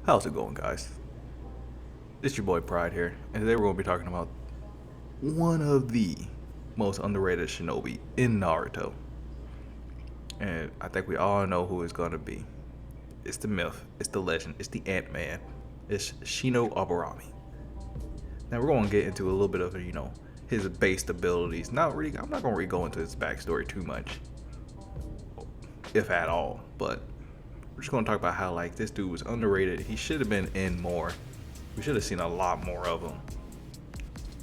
How's it going, guys? It's your boy Pride here, and today we're going to be talking about one of the most underrated shinobi in Naruto. And I think we all know who it's going to be. It's the myth, it's the legend, it's the Ant-Man. It's Shino Aburami. Now we're going to get into a little bit of, his based abilities. I'm not going to really go into his backstory too much, if at all, but we're just going to talk about how, like, this dude was underrated. He should have been in more. We should have seen a lot more of him.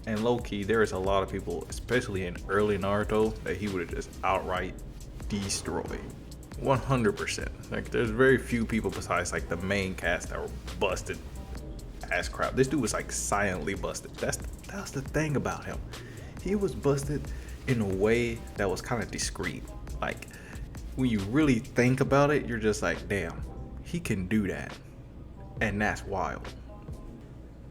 And low-key, there is a lot of people, especially in early Naruto, that he would have just outright destroyed. 100%. Like, there's very few people besides, like, the main cast that were busted as crap. This dude was, like, silently busted. That's the thing about him. He was busted in a way that was kind of discreet. Like, when you really think about it, you're just like, damn, he can do that. And that's wild.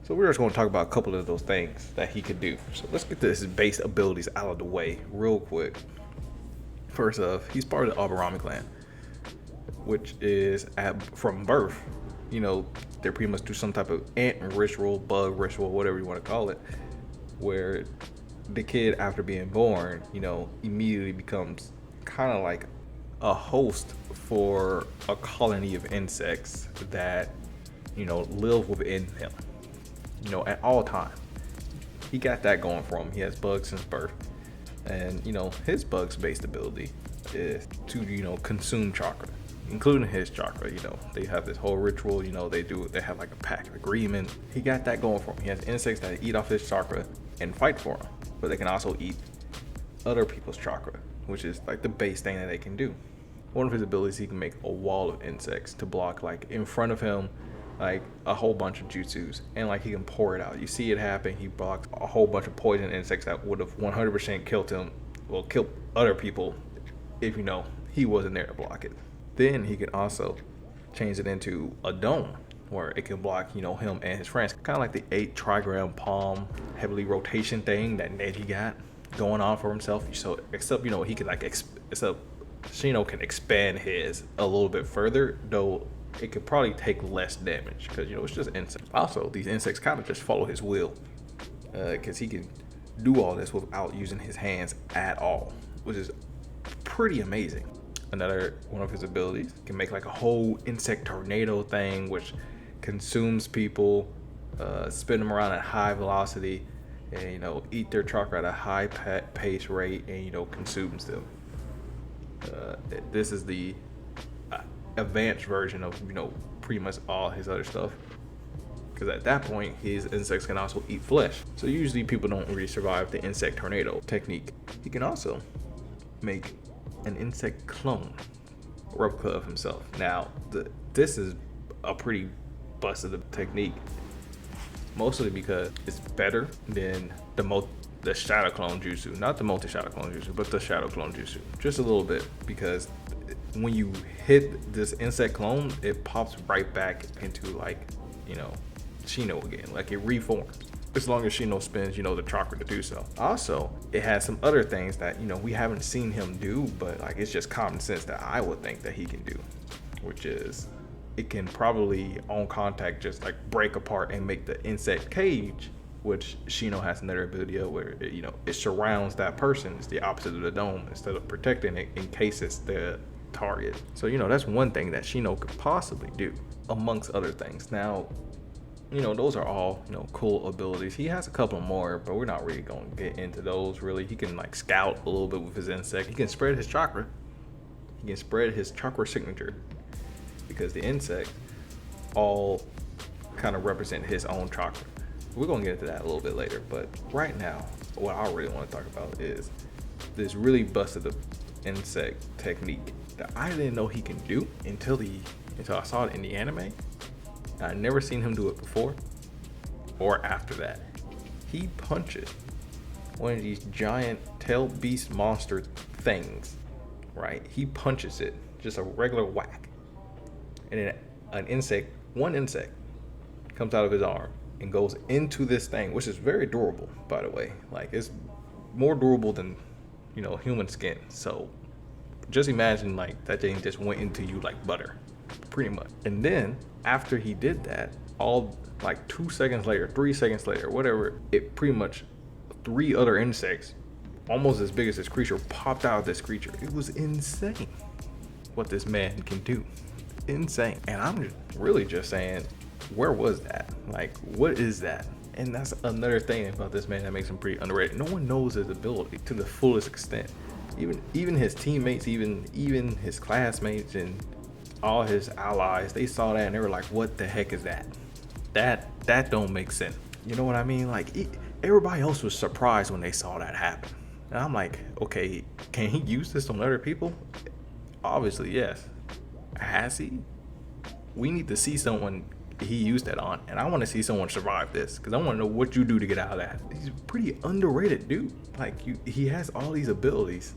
So we're just going to talk about a couple of those things that he could do. So let's get his base abilities out of the way real quick. First off, he's part of the Aburami clan, which is from birth. They pretty much do some type of ant ritual, bug ritual, whatever you want to call it, where the kid, after being born, immediately becomes kind of like a host for a colony of insects that, live within him. At all times. He got that going for him. He has bugs since birth. And, his bugs based ability is to, consume chakra, including his chakra. They have this whole ritual, they have like a pact agreement. He got that going for him. He has insects that eat off his chakra and fight for him, but they can also eat other people's chakra, which is like the base thing that they can do. One of his abilities, he can make a wall of insects to block, like, in front of him, like a whole bunch of jutsus, and like he can pour it out. You see it happen. He blocks a whole bunch of poison insects that would have 100% killed him, well, killed other people if he wasn't there to block it. Then he can also change it into a dome where it can block him and his friends, kind of like the 8 trigram palm heavily rotation thing that Neji got going on for himself. So except he can except Shino can expand his a little bit further, though it could probably take less damage because it's just insects. Also, these insects kind of just follow his will, because he can do all this without using his hands at all, which is pretty amazing. Another one of his abilities can make like a whole insect tornado thing, which consumes people, spin them around at high velocity, and eat their chakra at a high pace rate, and consumes them. This is the advanced version of pretty much all his other stuff, because at that point his insects can also eat flesh, so usually people don't really survive the insect tornado technique. He can also make an insect clone replica of himself. Now this is a pretty busted technique, mostly because it's better than the shadow clone jutsu, not the multi shadow clone jutsu, but the shadow clone jutsu, just a little bit, because when you hit this insect clone, it pops right back into Shino again, like it reforms, as long as Shino spends the chakra to do so. Also, it has some other things that we haven't seen him do, but like it's just common sense that I would think that he can do, which is it can probably on contact just like break apart and make the insect cage, which Shino has another ability of where it surrounds that person. It's the opposite of the dome. Instead of protecting it in case it's the target. So that's one thing that Shino could possibly do, amongst other things. Now those are all cool abilities. He has a couple more, but we're not really going to get into those really. He can like scout a little bit with his insect. He can spread his chakra. He can spread his chakra signature, because the insects all kind of represent his own chakra. We're going to get into that a little bit later, but right now what I really want to talk about is this really busted insect technique that I didn't know he can do until I saw it in the anime. I'd never seen him do it before or after that. He punches one of these giant tail beast monster things, right? He punches it, just a regular whack, and then one insect comes out of his arm and goes into this thing, which is very durable, by the way. Like, it's more durable than human skin. So just imagine like that thing just went into you like butter, pretty much. And then After he did that, all like 2 seconds later, 3 seconds later, whatever, it pretty much 3 other insects, almost as big as this creature, popped out of this creature. It was insane what this man can do. Insane. And I'm really just saying, where was that? Like, what is that? And that's another thing about this man that makes him pretty underrated. No one knows his ability to the fullest extent. Even his teammates, even his classmates and all his allies, they saw that and they were like, what the heck is that? That don't make sense. You know what I mean? Like, everybody else was surprised when they saw that happen. And I'm like, okay, can he use this on other people? Obviously, yes. Has he? We need to see someone he used that on, and I want to see someone survive this, because I want to know what you do to get out of that. He's a pretty underrated dude. Like, he has all these abilities,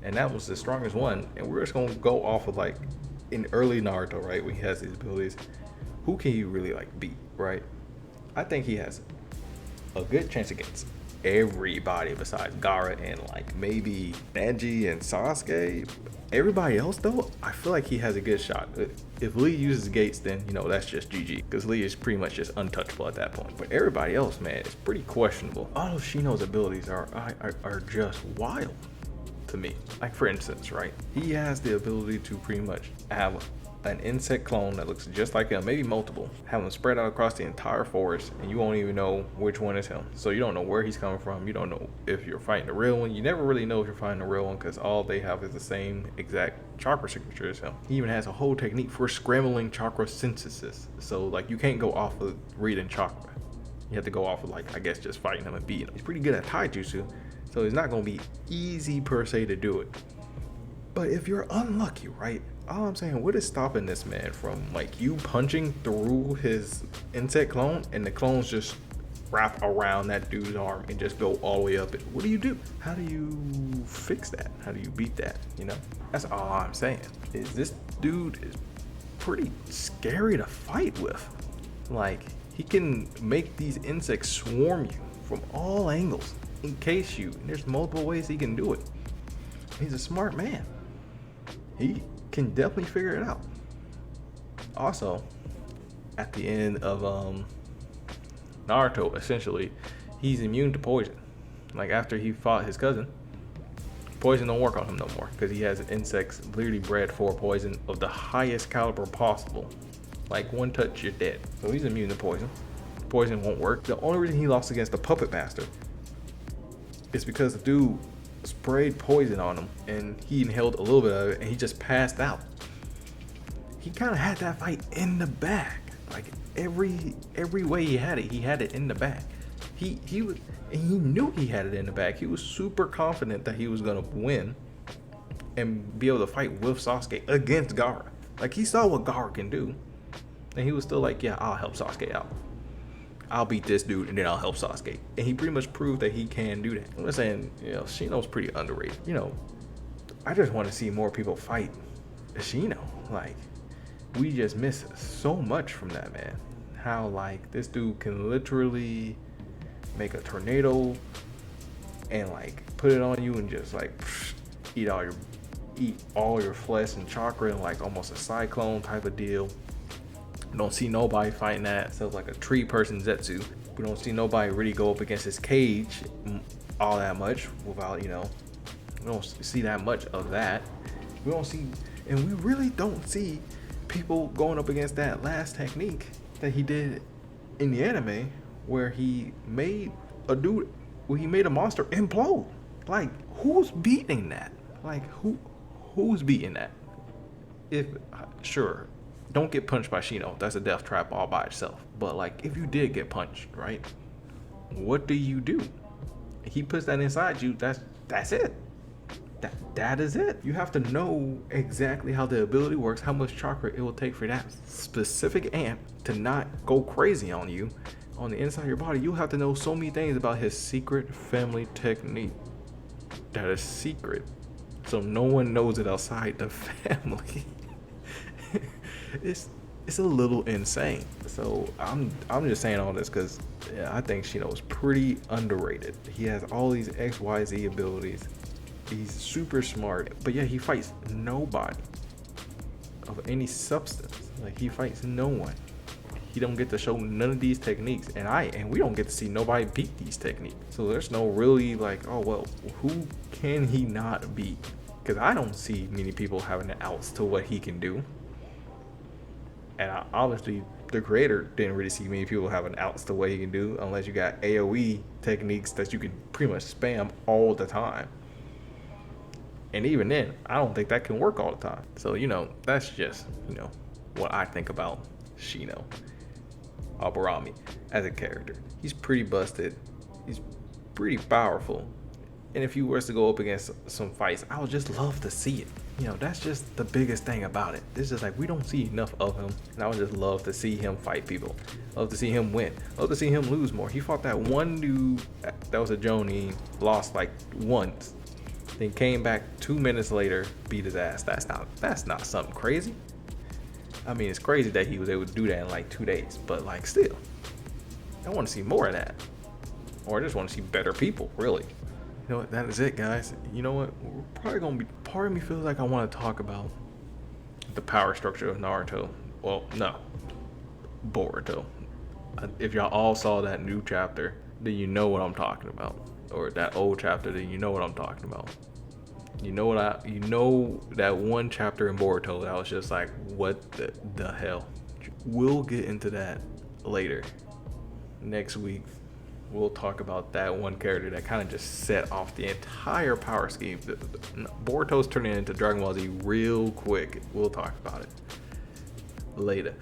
and that was the strongest one. And we're just gonna go off of, like, in early Naruto, right, when he has these abilities, who can you really like beat, right? I think he has a good chance against everybody besides Gaara and like maybe Neji and Sasuke. Everybody else though, I feel like he has a good shot. If Lee uses Gates, then you know that's just GG, because Lee is pretty much just untouchable at that point. But everybody else, man, it's pretty questionable. All of Shino's abilities are just wild to me. Like, for instance, right, he has the ability to pretty much have an insect clone that looks just like him, maybe multiple, have them spread out across the entire forest, and you won't even know which one is him. So you don't know where he's coming from. You don't know if you're fighting the real one. You never really know if you're fighting the real one, because all they have is the same exact chakra signature as him. He even has a whole technique for scrambling chakra synthesis. So like, you can't go off of reading chakra. You have to go off of, like, I guess just fighting him and beating him. He's pretty good at taijutsu, so it's not going to be easy per se to do it. But if you're unlucky, right, all I'm saying, what is stopping this man from, like, you punching through his insect clone and the clones just wrap around that dude's arm and just go all the way up it? What do you do? How do you fix that? How do you beat that? You know, that's all I'm saying. Is this dude is pretty scary to fight with. Like, he can make these insects swarm you from all angles, encase you, and there's multiple ways he can do it. He's a smart man. He can definitely figure it out. Also, at the end of Naruto, essentially, he's immune to poison. Like, after he fought his cousin, poison don't work on him no more, because he has insects literally bred for poison of the highest caliber possible. Like, one touch, you're dead. So he's immune to poison. Poison won't work. The only reason he lost against the puppet master is because the dude sprayed poison on him and he inhaled a little bit of it and he just passed out. He kind of had that fight in the bag. Like, every way he had it in the bag. He knew he had it in the bag. He was super confident that he was gonna win and be able to fight with Sasuke against Gaara. Like, he saw what Gaara can do, and he was still like, yeah, I'll help Sasuke out. I'll beat this dude and then I'll help Sasuke. And he pretty much proved that he can do that. I'm just saying, you know, Shino's pretty underrated. You know, I just want to see more people fight Shino. Like, we just miss so much from that man. How, like, this dude can literally make a tornado and, like, put it on you and just, like, eat all your flesh and chakra and, like, almost a cyclone type of deal. Don't see nobody fighting that. So it's like a tree person Zetsu. We don't see nobody really go up against his cage all that much without, you know, we don't see that much of that. We don't see, and we really don't see people going up against that last technique that he did in the anime, where he made a monster implode. Like, who's beating that? Like, who's beating that? Sure, don't get punched by Shino. That's a death trap all by itself. But, like, if you did get punched, right? What do you do? He puts that inside you. That's it. That is it. You have to know exactly how the ability works, how much chakra it will take for that specific amp to not go crazy on you on the inside of your body. You have to know so many things about his secret family technique that is secret, so no one knows it outside the family. It's a little insane. So I'm just saying all this because, yeah, I think Shino's pretty underrated. He has all these XYZ abilities. He's super smart, but yeah, he fights nobody of any substance. Like, he fights no one. He don't get to show none of these techniques, and we don't get to see nobody beat these techniques. So there's no really like, oh well, who can he not beat? Because I don't see many people having the outs to what he can do. And obviously, the creator didn't really see many people having outs to what he can do, unless you got AoE techniques that you can pretty much spam all the time. And even then, I don't think that can work all the time. So, that's just, what I think about Shino Aburami as a character. He's pretty busted. He's pretty powerful. And if he was to go up against some fights, I would just love to see it. That's just the biggest thing about it. It's just like we don't see enough of him. And I would just love to see him fight people. Love to see him win. Love to see him lose more. He fought that one dude that was a Jonin, lost like once. Then came back 2 minutes later, beat his ass. That's not something crazy. I mean, it's crazy that he was able to do that in like 2 days, but like still, I want to see more of that. Or I just want to see better people, really. You know what? That is it, guys. You know what? We're probably gonna be. Part of me feels like I want to talk about the power structure of Naruto. Well, no, Boruto. If y'all all saw that new chapter, then you know what I'm talking about. Or that old chapter, then you know what I'm talking about. You know that one chapter in Boruto that was just like, what the hell? We'll get into that later. Next week, we'll talk about that one character that kind of just set off the entire power scheme. Boruto's turning into Dragon Ball Z real quick. We'll talk about it later.